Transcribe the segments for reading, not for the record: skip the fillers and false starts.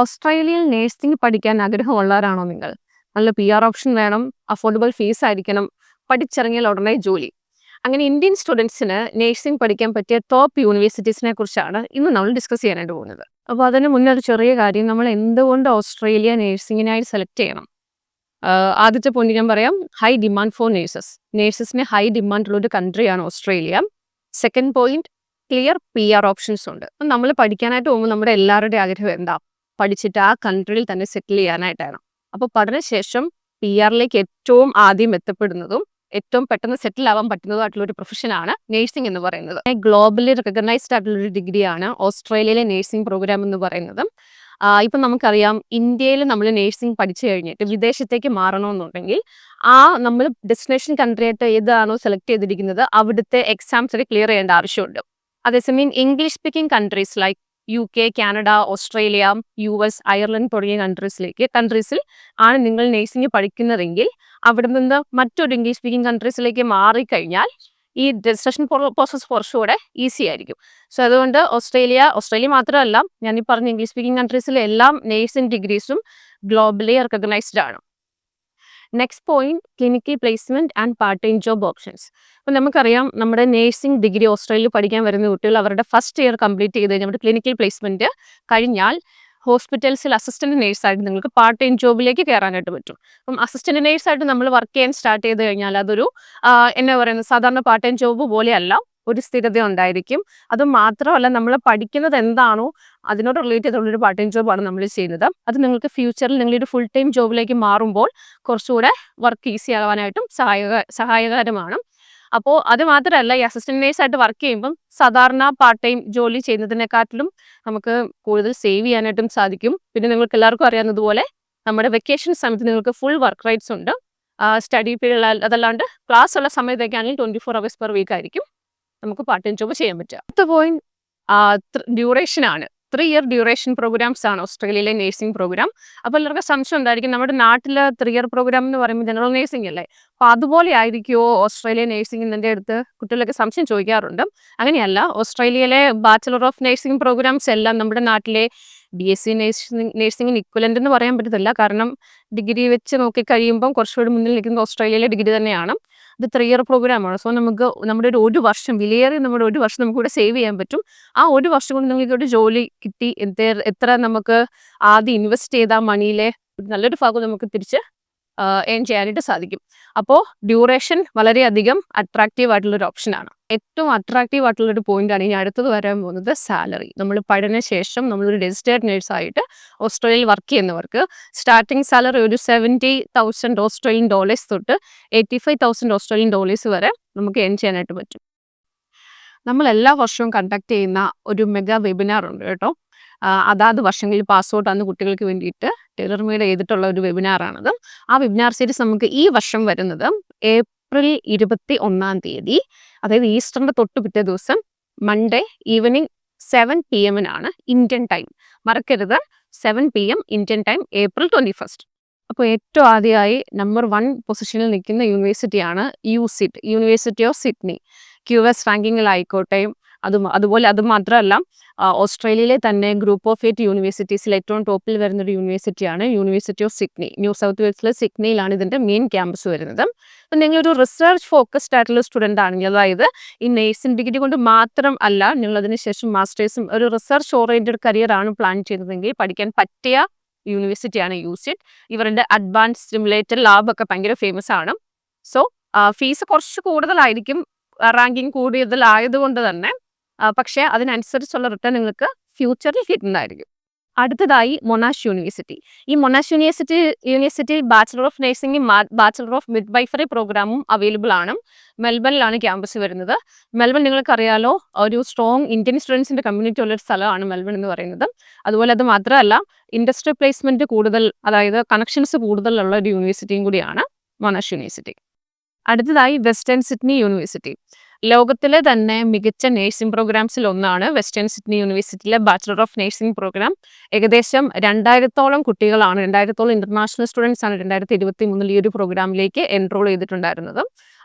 ഓസ്ട്രേലിയയിൽ നേഴ്സിംഗ് പഠിക്കാൻ ആഗ്രഹമുള്ളവരാണോ നിങ്ങൾ? നല്ല PR ഓപ്ഷൻ വേണം, അഫോർഡബിൾ ഫീസ് ആയിരിക്കണം, പഠിച്ചിറങ്ങിയാൽ ഉടനെ ജോലി. അങ്ങനെ ഇന്ത്യൻ സ്റ്റുഡൻസിന് നേഴ്സിംഗ് പഠിക്കാൻ പറ്റിയ ടോപ്പ് യൂണിവേഴ്സിറ്റീസിനെ കുറിച്ചാണ് ഇന്ന് നമ്മൾ ഡിസ്കസ് ചെയ്യാനായിട്ട് പോകുന്നത്. അപ്പോൾ അതിന് മുന്നേ ഒരു ചെറിയ കാര്യം, നമ്മൾ എന്തുകൊണ്ട് ഓസ്ട്രേലിയ നേഴ്സിങ്ങിനായി സെലക്ട് ചെയ്യണം? ആദ്യത്തെ പോയിന്റ് ഞാൻ പറയാം, ഹൈ ഡിമാൻഡ് ഫോർ നേഴ്സസ്. നേഴ്സസിന് ഹൈ ഡിമാൻഡ് ഉള്ള ഒരു കൺട്രിയാണ് Australia. Second point, clear PR options ഉണ്ട്. അപ്പം നമ്മൾ പഠിക്കാനായിട്ട് പോകുമ്പോൾ നമ്മുടെ എല്ലാവരുടെയും ആഗ്രഹം എന്താ? പഠിച്ചിട്ട് ആ കൺട്രിയിൽ തന്നെ സെറ്റിൽ ചെയ്യാനായിട്ടാണ്. അപ്പോൾ പഠനശേഷം PR ഏറ്റവും ആദ്യം എത്തപ്പെടുന്നതും ഏറ്റവും പെട്ടെന്ന് സെറ്റിൽ ആവാൻ പറ്റുന്നതുമായിട്ടുള്ള ഒരു പ്രൊഫഷനാണ് നേഴ്സിംഗ് എന്ന് പറയുന്നത്. ഗ്ലോബലി റെക്കഗ്നൈസ്ഡ് ആയിട്ടുള്ള ഒരു ഡിഗ്രിയാണ് ഓസ്ട്രേലിയയിലെ നേഴ്സിംഗ് പ്രോഗ്രാം എന്ന് പറയുന്നത്. ഇപ്പം നമുക്കറിയാം, ഇന്ത്യയിൽ നമ്മൾ നേഴ്സിംഗ് പഠിച്ചു കഴിഞ്ഞിട്ട് വിദേശത്തേക്ക് മാറണമെന്നുണ്ടെങ്കിൽ നമ്മൾ ഡെസ്റ്റിനേഷൻ കൺട്രി ആയിട്ട് ഏതാണോ സെലക്ട് ചെയ്തിരിക്കുന്നത് അവിടുത്തെ എക്സാംസ് ക്ലിയർ ചെയ്യേണ്ട ആവശ്യമുണ്ട്. അതേസമയം English speaking countries like UK, Canada, Australia, US, Ireland തുടങ്ങിയ കൺട്രീസിൽ ആണ് നിങ്ങൾ നേഴ്സിംഗ് പഠിക്കുന്നതെങ്കിൽ അവിടെ നിന്ന് മറ്റൊരു ഇംഗ്ലീഷ് സ്പീക്കിംഗ് കൺട്രീസിലേക്ക് മാറിക്കഴിഞ്ഞാൽ ഈ രജിസ്ട്രേഷൻ പ്രോസസ്സ് കുറച്ചുകൂടെ ഈസി ആയിരിക്കും. സോ അതുകൊണ്ട് ഓസ്ട്രേലിയ മാത്രമല്ല, ഞാൻ ഈ പറഞ്ഞ ഇംഗ്ലീഷ് സ്പീക്കിംഗ് കൺട്രീസിലെ എല്ലാ നേഴ്സിംഗ് ഡിഗ്രീസും ഗ്ലോബലി റെക്കഗ്നൈസ്ഡ് ആണ്. Next point, clinical placement and part time job options. അപ്പം നമുക്കറിയാം, നമ്മുടെ നേഴ്സിംഗ് ഡിഗ്രി ഓസ്ട്രേലിയയിൽ പഠിക്കാൻ വരുന്ന കുട്ടികൾ അവരുടെ ഫസ്റ്റ് ഇയർ കംപ്ലീറ്റ് ചെയ്ത് കഴിഞ്ഞാൽ ക്ലിനിക്കൽ പ്ലേസ്മെന്റ് കഴിഞ്ഞാൽ ഹോസ്പിറ്റൽസിൽ അസിസ്റ്റന്റ് നേഴ്സായിട്ട് നിങ്ങൾക്ക് പാർട്ട് ടൈം ജോബിലേക്ക് കയറാനായിട്ട് പറ്റും. അപ്പം അസിസ്റ്റന്റ് നേഴ്സായിട്ട് നമ്മൾ വർക്ക് ചെയ്യാൻ സ്റ്റാർട്ട് ചെയ്ത് കഴിഞ്ഞാൽ അതൊരു എന്നാ പറയുന്നത്, സാധാരണ പാർട്ട് ടൈം ജോബ് പോലെയല്ല, ഒരു സ്ഥിരത ഉണ്ടായിരിക്കും. അത് മാത്രമല്ല, നമ്മൾ പഠിക്കുന്നത് എന്താണോ അതിനോട് റിലേറ്റ് ചെയ്തുള്ളൊരു പാർട്ട് ടൈം ജോബാണ് നമ്മൾ ചെയ്യുന്നത്. അത് നിങ്ങൾക്ക് ഫ്യൂച്ചറിൽ നിങ്ങളൊരു ഫുൾ ടൈം ജോബിലേക്ക് മാറുമ്പോൾ കുറച്ചുകൂടെ വർക്ക് ഈസി ആവാനായിട്ടും സഹായകരമാണ്. അപ്പോൾ അത് മാത്രമല്ല, ഈ അസിസ്റ്റന്റ് നേഴ്സായിട്ട് വർക്ക് ചെയ്യുമ്പം സാധാരണ പാർട്ട് ടൈം ജോലി ചെയ്യുന്നതിനെക്കാട്ടിലും നമുക്ക് കൂടുതൽ സേവ് ചെയ്യാനായിട്ടും സാധിക്കും. പിന്നെ നിങ്ങൾക്ക് എല്ലാവർക്കും അറിയാവുന്നതുപോലെ നമ്മുടെ വെക്കേഷൻ സമയത്ത് നിങ്ങൾക്ക് ഫുൾ വർക്ക് റൈറ്റ്സ് ഉണ്ട്. സ്റ്റഡി പീരീഡ് അതല്ലാണ്ട് ക്ലാസ് ഉള്ള സമയത്തൊക്കെയാണെങ്കിൽ 24 hours per week ആയിരിക്കും നമുക്ക് പാർട്ട് ടൈം ജോബ് ചെയ്യാൻ പറ്റുക. അടുത്ത പോയിന്റ് ഡ്യൂറേഷൻ ആണ്. 3 year ഡ്യൂറേഷൻ പ്രോഗ്രാംസ് ആണ് ഓസ്ട്രേലിയയിലെ നേഴ്സിംഗ് പ്രോഗ്രാം. അപ്പോൾ എല്ലാവർക്കും സംശയം ഉണ്ടായിരിക്കും, നമ്മുടെ നാട്ടിൽ 3 year പ്രോഗ്രാം എന്ന് പറയുമ്പോൾ ജനറൽ നേഴ്സിംഗ് അല്ലേ, അപ്പോൾ അതുപോലെ ആയിരിക്കുമോ ഓസ്ട്രേലിയ നേഴ്സിംഗ്? എൻ്റെ അടുത്ത് കുട്ടികളൊക്കെ സംശയം ചോദിക്കാറുണ്ട്. അങ്ങനെയല്ല, ഓസ്ട്രേലിയയിലെ ബാച്ചലർ ഓഫ് നേഴ്സിംഗ് പ്രോഗ്രാംസ് എല്ലാം നമ്മുടെ നാട്ടിലെ BSc നേഴ്സിംഗിന് ഇക്വലൻ്റ് എന്ന് പറയാൻ പറ്റത്തില്ല. കാരണം ഡിഗ്രി വെച്ച് നോക്കിക്കഴിയുമ്പം കുറച്ചുകൂടി മുന്നിൽ നിൽക്കുന്നത് ഓസ്ട്രേലിയയിലെ ഡിഗ്രി തന്നെയാണ്. ഇത് 3 year പ്രോഗ്രാമാണ്. സോ നമുക്ക് നമ്മുടെ ഒരു വർഷം വിലയേറി നമ്മുടെ ഒരു വർഷം നമുക്ക് ഇവിടെ സേവ് ചെയ്യാൻ പറ്റും. ആ ഒരു വർഷം കൊണ്ട് നിങ്ങൾക്ക് ഒരു ജോലി കിട്ടി, എത്ര നമുക്ക് ആദ്യം ഇൻവെസ്റ്റ് ചെയ്ത മണിയിലെ നല്ലൊരു ഭാഗം നമുക്ക് തിരിച്ച് ഏൺ ചെയ്യാനായിട്ട് സാധിക്കും. അപ്പോൾ ഡ്യൂറേഷൻ വളരെയധികം അട്രാക്റ്റീവ് ആയിട്ടുള്ളൊരു ഓപ്ഷനാണ്. ഏറ്റവും അട്രാക്റ്റീവ് ആയിട്ടുള്ളൊരു പോയിന്റാണ് ഇനി അടുത്തത് വരാൻ പോകുന്നത്, സാലറി. നമ്മൾ പഠനശേഷം നമ്മളൊരു രജിസ്റ്റേർഡ് നേഴ്സായിട്ട് ഓസ്ട്രേലിയയിൽ വർക്ക് ചെയ്യുന്നവർക്ക് സ്റ്റാർട്ടിംഗ് സാലറി ഒരു $70,000 തൊട്ട് $85,000 വരെ നമുക്ക് ഏൺ ചെയ്യാനായിട്ട് പറ്റും. നമ്മൾ എല്ലാ വർഷവും കണ്ടക്ട് ചെയ്യുന്ന ഒരു മെഗാ വെബിനാർ ഉണ്ട് കേട്ടോ. അതാത് വർഷങ്ങളിൽ പാസ് ഔട്ട് ആകുന്ന കുട്ടികൾക്ക് വേണ്ടിയിട്ട് ടൈലർ മെയ്ഡ് ചെയ്തിട്ടുള്ള ഒരു വെബിനാറാണത്. ആ വെബിനാർ സീരീസ് നമുക്ക് ഈ വർഷം വരുന്നത് April 21, അതായത് ഈസ്റ്ററിൻ്റെ തൊട്ട് പിറ്റേ ദിവസം Monday evening 7 PM Indian time. മറക്കരുത്, 7 PM ഇന്ത്യൻ ടൈം, April 21. അപ്പോൾ ഏറ്റവും ആദ്യമായി നമ്പർ 1 പൊസിഷനിൽ നിൽക്കുന്ന യൂണിവേഴ്സിറ്റിയാണ് USIT, university of Sydney. QS റാങ്കിങ്ങിലായിക്കോട്ടെ, അതുപോലെ അത് മാത്രമല്ല, ഓസ്ട്രേലിയയിലെ തന്നെ ഗ്രൂപ്പ് ഓഫ് 8 യൂണിവേഴ്സിറ്റീസിൽ ഏറ്റവും ടോപ്പിൽ വരുന്നൊരു യൂണിവേഴ്സിറ്റിയാണ് university of Sydney. New South വെയിൽസിലെ സിഡ്നിയിലാണ് ഇതിൻ്റെ മെയിൻ ക്യാമ്പസ് വരുന്നത്. അപ്പം നിങ്ങളൊരു റിസർച്ച് ഫോക്കസ്ഡ് ആയിട്ടുള്ള സ്റ്റുഡൻ്റ് ആണെങ്കിൽ, അതായത് ഈ നേഴ്സിംഗ് ഡിഗ്രി കൊണ്ട് മാത്രം അല്ല, നിങ്ങൾ അതിനുശേഷം മാസ്റ്റേഴ്സും ഒരു റിസർച്ച് ഓറിയൻറ്റഡ് കരിയറാണ് പ്ലാൻ ചെയ്തതെങ്കിൽ പഠിക്കാൻ പറ്റിയ യൂണിവേഴ്സിറ്റിയാണ് USIT. ഇവരുടെ അഡ്വാൻസ് സിമുലേറ്റഡ് ലാബൊക്കെ ഭയങ്കര ഫേമസ് ആണ്. സോ ഫീസ് കുറച്ച് കൂടുതലായിരിക്കും, റാങ്കിങ് കൂടുതലായതുകൊണ്ട് തന്നെ, പക്ഷേ അതിനനുസരിച്ചുള്ള റിട്ടേൺ നിങ്ങൾക്ക് ഫ്യൂച്ചറിൽ കിട്ടുന്നതായിരിക്കും. അടുത്തതായി മൊനാഷ് യൂണിവേഴ്സിറ്റി. ഈ മൊനാഷ് യൂണിവേഴ്സിറ്റി ബാച്ചലർ ഓഫ് നേഴ്സിംഗും ബാച്ചലർ ഓഫ് മിഡ്വൈഫറി പ്രോഗ്രാമും അവൈലബിൾ ആണ്. മെൽബണിലാണ് ക്യാമ്പസ് വരുന്നത്. മെൽബൺ നിങ്ങൾക്കറിയാലോ, ഒരു സ്ട്രോങ് ഇന്ത്യൻ സ്റ്റുഡൻസിൻ്റെ കമ്മ്യൂണിറ്റി ഉള്ളൊരു സ്ഥലമാണ് മെൽബൺ എന്ന് പറയുന്നത്. അതുപോലെ അത് മാത്രമല്ല, ഇൻഡസ്ട്രി പ്ലേസ്മെൻറ്റ് കൂടുതൽ, അതായത് കണക്ഷൻസ് കൂടുതലുള്ള ഒരു യൂണിവേഴ്സിറ്റിയും കൂടിയാണ് മൊനാഷ് യൂണിവേഴ്സിറ്റി. അടുത്തതായി വെസ്റ്റേൺ സിഡ്നി യൂണിവേഴ്സിറ്റി. ലോകത്തിലെ തന്നെ മികച്ച നേഴ്സിംഗ് പ്രോഗ്രാംസിൽ ഒന്നാണ് വെസ്റ്റേൺ സിഡ്നി യൂണിവേഴ്സിറ്റിയിലെ ബാച്ചലർ ഓഫ് നേഴ്സിംഗ് പ്രോഗ്രാം. ഏകദേശം 2000-ഓളം കുട്ടികളാണ്, 2000-ഓളം ഇന്റർനാഷണൽ സ്റ്റുഡൻസ് ആണ് 2023 ഈ ഒരു പ്രോഗ്രാമിലേക്ക് എൻറോൾ ചെയ്തിട്ടുണ്ടായിരുന്നത്.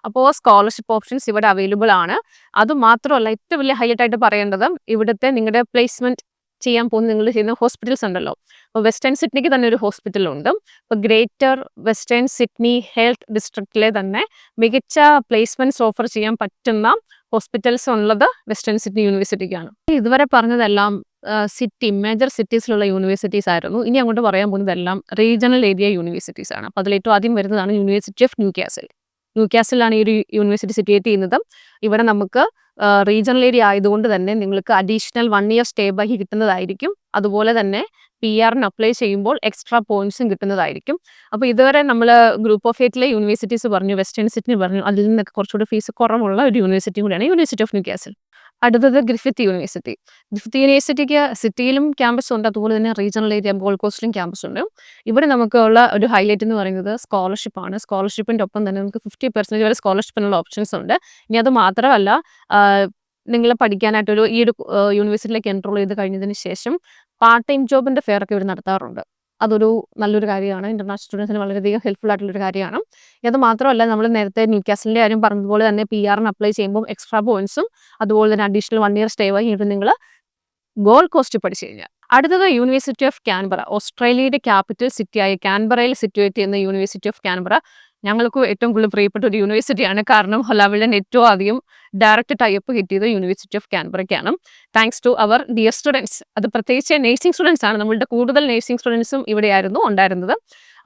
അപ്പോൾ സ്കോളർഷിപ്പ് ഓപ്ഷൻസ് ഇവിടെ അവൈലബിൾ ആണ്. അതുമാത്രമല്ല, ഏറ്റവും വലിയ ഹൈലൈറ്റ് ആയിട്ട് പറയേണ്ടത് ഇവിടുത്തെ നിങ്ങളുടെ പ്ലേസ്മെന്റ് ചെയ്യാൻ പോകുന്ന നിങ്ങൾ ചെയ്യുന്ന ഹോസ്പിറ്റൽസ് ഉണ്ടല്ലോ. അപ്പോൾ വെസ്റ്റേൺ സിഡ്നിക്ക് തന്നെ ഒരു ഹോസ്പിറ്റലുണ്ട്. അപ്പോൾ ഗ്രേറ്റർ വെസ്റ്റേൺ സിഡ്നി ഹെൽത്ത് ഡിസ്ട്രിക്റ്റിലെ തന്നെ മികച്ച പ്ലേസ്മെന്റ്സ് ഓഫർ ചെയ്യാൻ പറ്റുന്ന ഹോസ്പിറ്റൽസ് ഉള്ളത് വെസ്റ്റേൺ സിഡ്നി യൂണിവേഴ്സിറ്റിക്കാണ്. ഇതുവരെ പറഞ്ഞതെല്ലാം മേജർ സിറ്റീസിലുള്ള യൂണിവേഴ്സിറ്റീസ് ആയിരുന്നു. ഇനി അങ്ങോട്ട് പറയാൻ പോകുന്നതെല്ലാം റീജിയണൽ ഏരിയ യൂണിവേഴ്സിറ്റീസ് ആണ്. അപ്പോൾ അതിലേറ്റവും ആദ്യം വരുന്നതാണ് യൂണിവേഴ്സിറ്റി ഓഫ് ന്യൂകാസിൽ. ന്യൂകാസിലാണ് ഈ ഒരു യൂണിവേഴ്സിറ്റി സിറ്റുവേറ്റ് ചെയ്യുന്നത്. ഇവിടെ നമുക്ക് റീജിയണൽ ഏരിയ ആയതുകൊണ്ട് തന്നെ നിങ്ങൾക്ക് അഡീഷണൽ 1 ഇയർ സ്റ്റേ ബാക്ക് കിട്ടുന്നതായിരിക്കും. അതുപോലെ തന്നെ PR-ന് അപ്ലൈ ചെയ്യുമ്പോൾ എക്സ്ട്രാ പോയിന്റ്സും കിട്ടുന്നതായിരിക്കും. അപ്പോൾ ഇതുവരെ നമ്മൾ ഗ്രൂപ്പ് ഓഫ് 8 യൂണിവേഴ്സിറ്റീസ് പറഞ്ഞു, വെസ്റ്റേൺ സിഡ്നി പറഞ്ഞു, അതിൽ നിന്നൊക്കെ കുറച്ചുകൂടി ഫീസ് കുറവുള്ള ഒരു യൂണിവേഴ്സിറ്റി കൂടിയാണ് യൂണിവേഴ്സിറ്റി ഓഫ് ന്യൂകാസിൽ. അടുത്തത് ഗ്രിഫിത്ത് യൂണിവേഴ്സിറ്റി. ഗ്രിഫിത്ത് യൂണിവേഴ്സിറ്റിക്ക് സിറ്റിയിലും ക്യാമ്പസ് ഉണ്ട്, അതുപോലെ തന്നെ റീജിയണൽ ഏരിയ ഗോൾഡ് കോസ്റ്റിലും ക്യാമ്പസ് ഉണ്ട്. ഇവിടെ നമുക്കുള്ള ഒരു ഹൈലൈറ്റ് എന്ന് പറയുന്നത് സ്കോളർഷിപ്പാണ്. സ്കോളർഷിപ്പിൻ്റെ ഒപ്പം തന്നെ നമുക്ക് 50% വരെ സ്കോളർഷിപ്പിനുള്ള ഓപ്ഷൻസ് ഉണ്ട്. ഇനി അത് മാത്രമല്ല, നിങ്ങൾ പഠിക്കാനായിട്ടൊരു ഈ ഒരു യൂണിവേഴ്സിറ്റിയിലേക്ക് എൻറോൾ ചെയ്ത് കഴിഞ്ഞതിന് ശേഷം പാർട്ട് ടൈം ജോബിൻ്റെ ഫെയർ ഒക്കെ ഇവർ നടത്താറുണ്ട്. അതൊരു നല്ലൊരു കാര്യമാണ്. ഇന്റർനാഷണൽ സ്റ്റുഡൻസിന് വളരെയധികം ഹെൽപ്ഫുൾ ആയിട്ടുള്ളൊരു കാര്യമാണ്. അത് മാത്രമല്ല, നമ്മൾ നേരത്തെ ന്യൂകാസിലിൻ്റെ കാര്യം പറഞ്ഞതുപോലെ തന്നെ PR-ന് അപ്ലൈ ചെയ്യുമ്പോൾ എക്സ്ട്രാ പോയിന്റ്സും അതുപോലെ തന്നെ അഡീഷണൽ 1 ഇയർ സ്റ്റേ കഴിഞ്ഞിട്ട് നിങ്ങൾ ഗോൾഡ് കോസ്റ്റ് പഠിച്ചു കഴിഞ്ഞാൽ. അടുത്തത് യൂണിവേഴ്സിറ്റി ഓഫ് കാൻബറ. ഓസ്ട്രേലിയയുടെ ക്യാപിറ്റൽ സിറ്റിയായ കാൻബറയിൽ സിറ്റുവേറ്റ് ചെയ്യുന്ന യൂണിവേഴ്സിറ്റി ഓഫ് കാൻബറ ഞങ്ങൾക്ക് ഏറ്റവും കൂടുതൽ പ്രിയപ്പെട്ട ഒരു യൂണിവേഴ്സിറ്റിയാണ്. കാരണം ഹൊലാവിലിന് ഏറ്റവും അധികം ഡയറക്റ്റ് ടൈപ്പ് കിട്ടിയത് യൂണിവേഴ്സിറ്റി ഓഫ് കാൻബറയ്ക്കാണ്. Thanks to our dear students. അത് പ്രത്യേകിച്ച് നേഴ്സിംഗ് സ്റ്റുഡൻസ് ആണ്. നമ്മളുടെ കൂടുതൽ നേഴ്സിംഗ് സ്റ്റുഡൻസും ഇവിടെയായിരുന്നു ഉണ്ടായിരുന്നത്.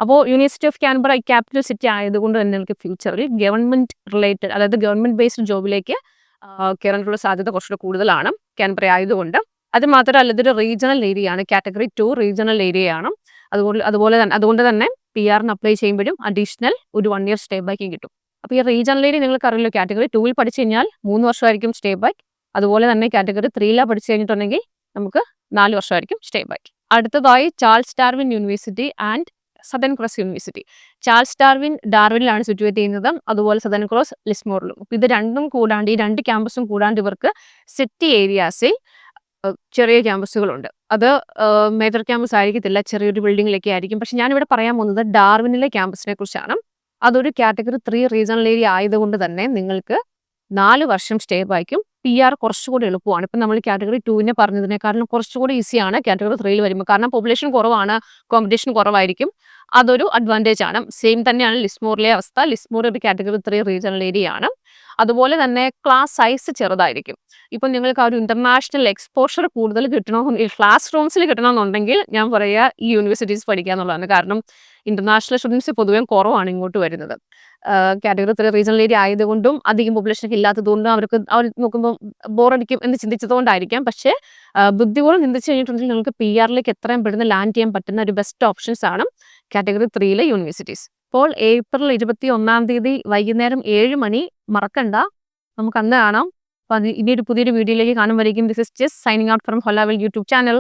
അപ്പോൾ യൂണിവേഴ്സിറ്റി ഓഫ് കാൻബറ ഈ ക്യാപിറ്റൽ സിറ്റി ആയതുകൊണ്ട് തന്നെ നിങ്ങൾക്ക് ഫ്യൂച്ചറിൽ ഗവൺമെന്റ് റിലേറ്റഡ്, അതായത് ഗവൺമെന്റ് ബേസ്ഡ് ജോബിലേക്ക് കയറാനുള്ള സാധ്യത കുറച്ചുകൂടെ കൂടുതലാണ് കാൻബറ ആയതുകൊണ്ട്. അത് മാത്രമല്ല, ഇതൊരു റീജിയണൽ ഏരിയ ആണ്. കാറ്റഗറി 2 റീജിയണൽ ഏരിയയാണ്. അതുകൊണ്ട് തന്നെ PR-ന് അപ്ലൈ ചെയ്യുമ്പോഴും അഡീഷണൽ ഒരു 1 ഇയർ സ്റ്റേ ബാക്കും കിട്ടും. അപ്പോൾ ഈ റീജിയണൽ ഏരിയ നിങ്ങൾക്ക് അറിയില്ല, കാറ്റഗറി 2 പഠിച്ചു കഴിഞ്ഞാൽ 3 വർഷമായിരിക്കും സ്റ്റേ ബാക്ക്. അതുപോലെ തന്നെ കാറ്റഗറി 3 പഠിച്ചു കഴിഞ്ഞിട്ടുണ്ടെങ്കിൽ നമുക്ക് 4 വർഷമായിരിക്കും സ്റ്റേ ബാക്ക്. അടുത്തതായി Charles Darwin university and Southern Cross university. Charles Darwin ഡാർവിനിലാണ് സിറ്റുവേറ്റ് ചെയ്യുന്നത്, അതുപോലെ സദേൺ ക്രോസ് ലിസ്മോറിലും. അപ്പോൾ ഇത് രണ്ടും കൂടാണ്ട്, ഈ 2 ക്യാമ്പസും കൂടാണ്ട് ഇവർക്ക് സിറ്റി ഏരിയാസിൽ ചെറിയ ക്യാമ്പസുകളുണ്ട്. അത് മേജർ ക്യാമ്പസ് ആയിരിക്കത്തില്ല, ചെറിയൊരു ബിൽഡിങ്ങിലൊക്കെ ആയിരിക്കും. പക്ഷെ ഞാനിവിടെ പറയാൻ പോകുന്നത് ഡാർവിനിലെ ക്യാമ്പസിനെ കുറിച്ചാണ്. അതൊരു കാറ്റഗറി 3 റീജിയണൽ ഏരിയ ആയതുകൊണ്ട് തന്നെ നിങ്ങൾക്ക് 4 വർഷം സ്റ്റേ ബാക്കും. PR കുറച്ചുകൂടി എളുപ്പമാണ്. ഇപ്പം നമ്മൾ കാറ്റഗറി 2 പറഞ്ഞതിനേക്കാളും കുറച്ചുകൂടി ഈസിയാണ് കാറ്റഗറി 3 വരുമ്പോൾ. കാരണം പോപ്പുലേഷൻ കുറവാണ്, കോമ്പറ്റീഷൻ കുറവായിരിക്കും. അതൊരു അഡ്വാൻറ്റേജ് ആണ്. സെയിം തന്നെയാണ് ലിസ്മോറിലെ അവസ്ഥ. ലിസ്മോർ ഒരു കാറ്റഗറി 3 റീജിയണൽ ഏരിയ ആണ്. അതുപോലെ തന്നെ ക്ലാസ് സൈസ് ചെറുതായിരിക്കും. ഇപ്പം നിങ്ങൾക്ക് ആ ഒരു ഇന്റർനാഷണൽ എക്സ്പോഷർ കൂടുതൽ കിട്ടണമെന്ന്, ക്ലാസ് റൂംസിൽ കിട്ടണമെന്നുണ്ടെങ്കിൽ ഞാൻ പറയുക ഈ യൂണിവേഴ്സിറ്റീസ് പഠിക്കുക എന്നുള്ളതാണ്. കാരണം ഇന്റർനാഷണൽ സ്റ്റുഡൻസ് പൊതുവെ കുറവാണ് ഇങ്ങോട്ട് വരുന്നത്. കാറ്റഗറി 3 റീജിയണൽ ഏരിയ ആയതുകൊണ്ടും അധികം പോപ്പുലേഷനൊക്കെ ഇല്ലാത്തതുകൊണ്ടും അവർ നോക്കുമ്പോൾ ബോറടിക്കും എന്ന് ചിന്തിച്ചതുകൊണ്ടായിരിക്കാം. പക്ഷേ ബുദ്ധിപൂർവ്വം ചിന്തിച്ച് കഴിഞ്ഞിട്ടുണ്ടെങ്കിൽ നിങ്ങൾക്ക് PR-ലേക്ക് എത്രയും പെട്ടെന്ന് ലാൻഡ് ചെയ്യാൻ പറ്റുന്ന ഒരു ബെസ്റ്റ് ഓപ്ഷൻസ് ആണ് കാറ്റഗറി 3 യൂണിവേഴ്സിറ്റീസ്. അപ്പോൾ ഏപ്രിൽ 21 വൈകുന്നേരം 7 മണി മറക്കണ്ട, നമുക്ക് അന്ന് കാണാം. അപ്പോൾ ഇനി ഒരു പുതിയൊരു വീഡിയോയിലേക്ക് കാണുമ്പോഴേക്കും this is just signing out from Holavil YouTube channel.